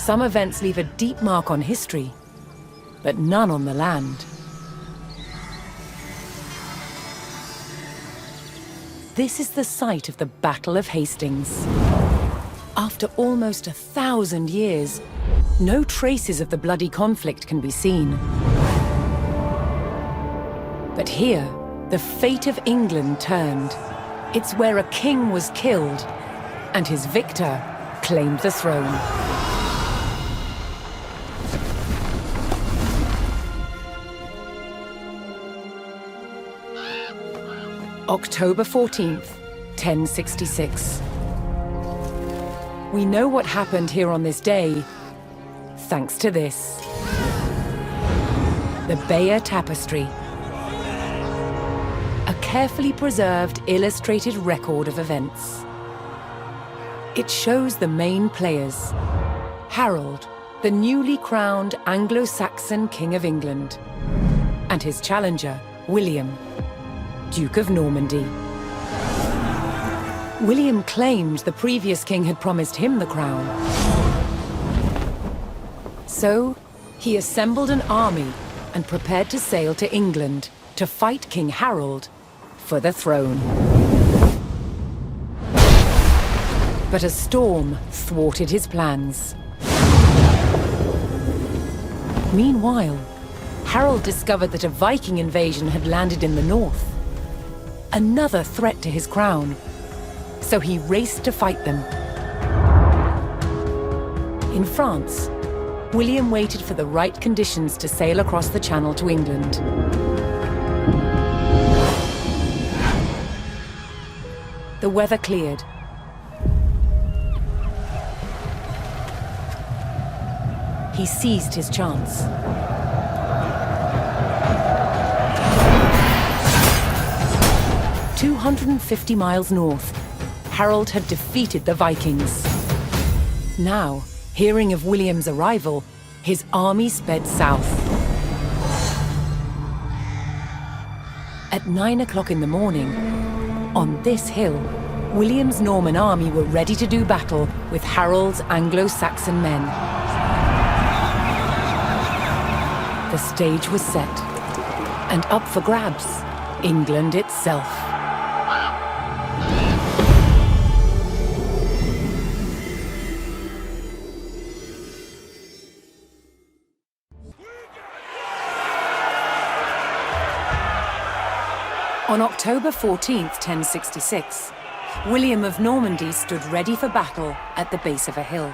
Some events leave a deep mark on history, but none on the land. This is the site of the Battle of Hastings. After almost 1,000 years, no traces of the bloody conflict can be seen. But here, the fate of England turned. It's where a king was killed, and his victor claimed the throne. October 14th, 1066. We know what happened here on this day, thanks to this. The Bayeux Tapestry. A carefully preserved, illustrated record of events. It shows the main players. Harold, the newly crowned Anglo-Saxon King of England, and his challenger, William, Duke of Normandy. William claimed the previous king had promised him the crown. So, he assembled an army and prepared to sail to England to fight King Harold for the throne. But a storm thwarted his plans. Meanwhile, Harold discovered that a Viking invasion had landed in the north. Another threat to his crown. So he raced to fight them. In France, William waited for the right conditions to sail across the Channel to England. The weather cleared. He seized his chance. 250 miles north, Harold had defeated the Vikings. Now, hearing of William's arrival, his army sped south. At 9 o'clock in the morning, on this hill, William's Norman army were ready to do battle with Harold's Anglo-Saxon men. The stage was set, and up for grabs, England itself. On October 14th, 1066, William of Normandy stood ready for battle at the base of a hill.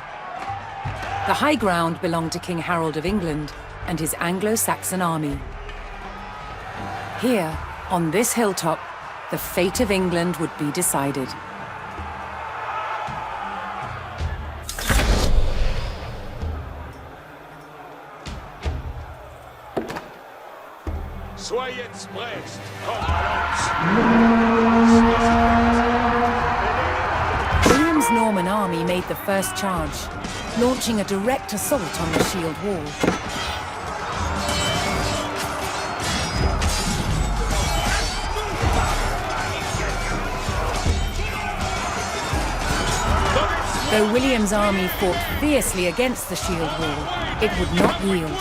The high ground belonged to King Harold of England and his Anglo-Saxon army. Here, on this hilltop, the fate of England would be decided. William's Norman army made the first charge, launching a direct assault on the shield wall. Though William's army fought fiercely against the shield wall, it would not yield.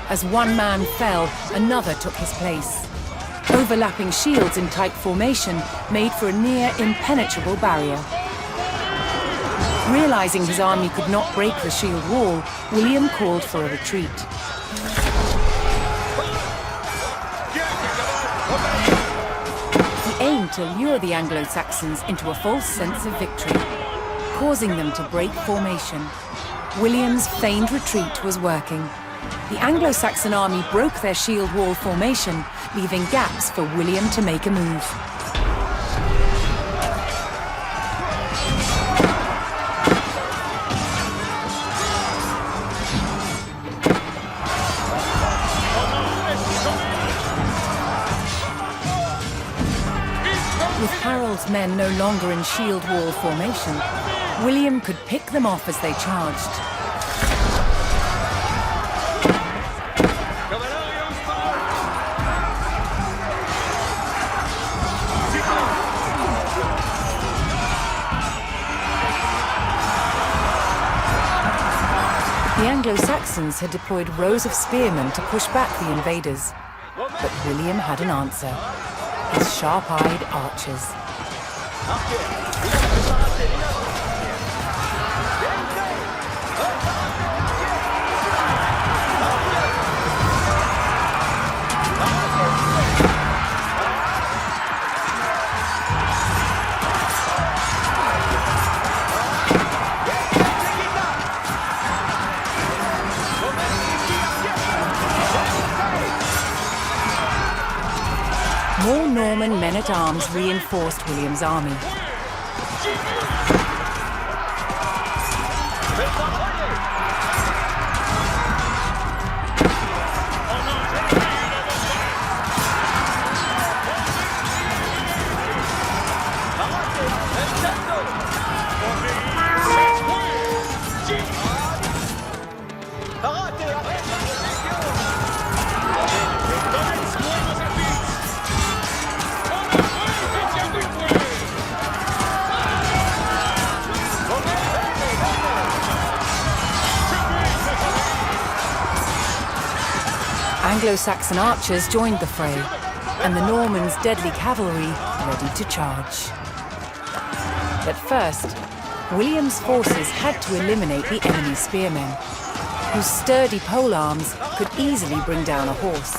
As one man fell, another took his place. Overlapping shields in tight formation made for a near impenetrable barrier. Realizing his army could not break the shield wall, William called for a retreat. He aimed to lure the Anglo-Saxons into a false sense of victory, causing them to break formation. William's feigned retreat was working. The Anglo-Saxon army broke their shield wall formation, leaving gaps for William to make a move. With Harold's men no longer in shield wall formation, William could pick them off as they charged. The Anglo-Saxons had deployed rows of spearmen to push back the invaders, but William had an answer: his sharp-eyed archers. More Norman men-at-arms reinforced William's army. Anglo-Saxon archers joined the fray, and the Normans' deadly cavalry ready to charge. But first, William's forces had to eliminate the enemy spearmen, whose sturdy polearms could easily bring down a horse.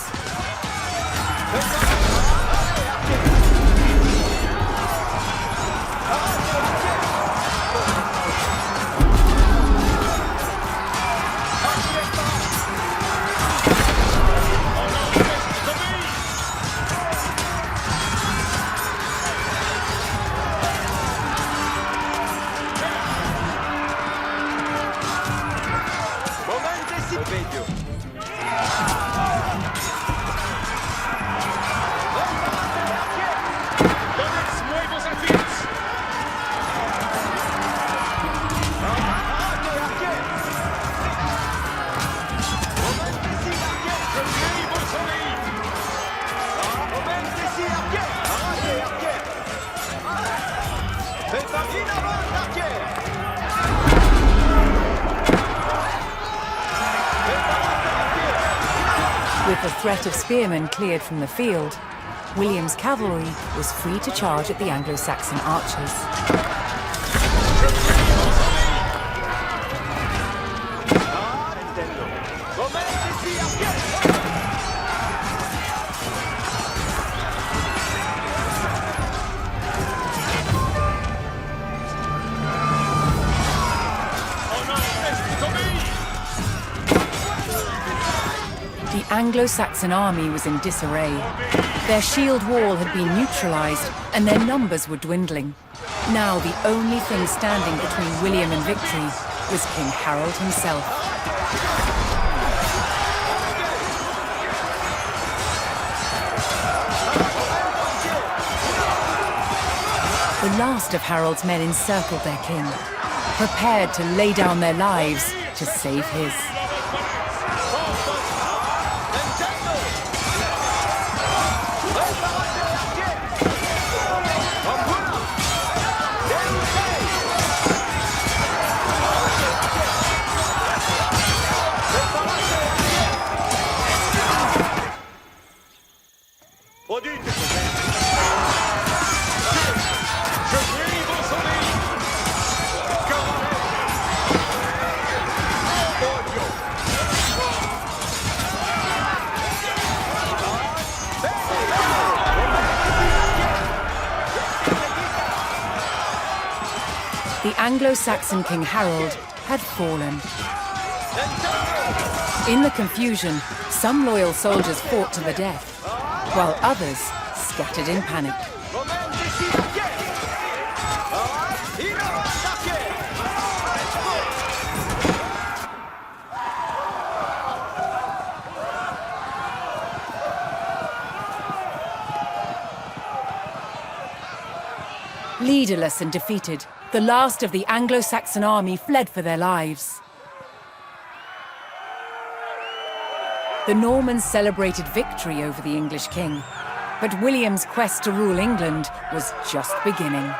With the threat of spearmen cleared from the field, William's cavalry was free to charge at the Anglo-Saxon archers. The Anglo-Saxon army was in disarray. Their shield wall had been neutralized, and their numbers were dwindling. Now the only thing standing between William and victory was King Harold himself. The last of Harold's men encircled their king, prepared to lay down their lives to save his. The Anglo-Saxon King Harold had fallen. In the confusion, some loyal soldiers fought to the death, while others scattered in panic. Leaderless and defeated, the last of the Anglo-Saxon army fled for their lives. The Normans celebrated victory over the English king, but William's quest to rule England was just beginning.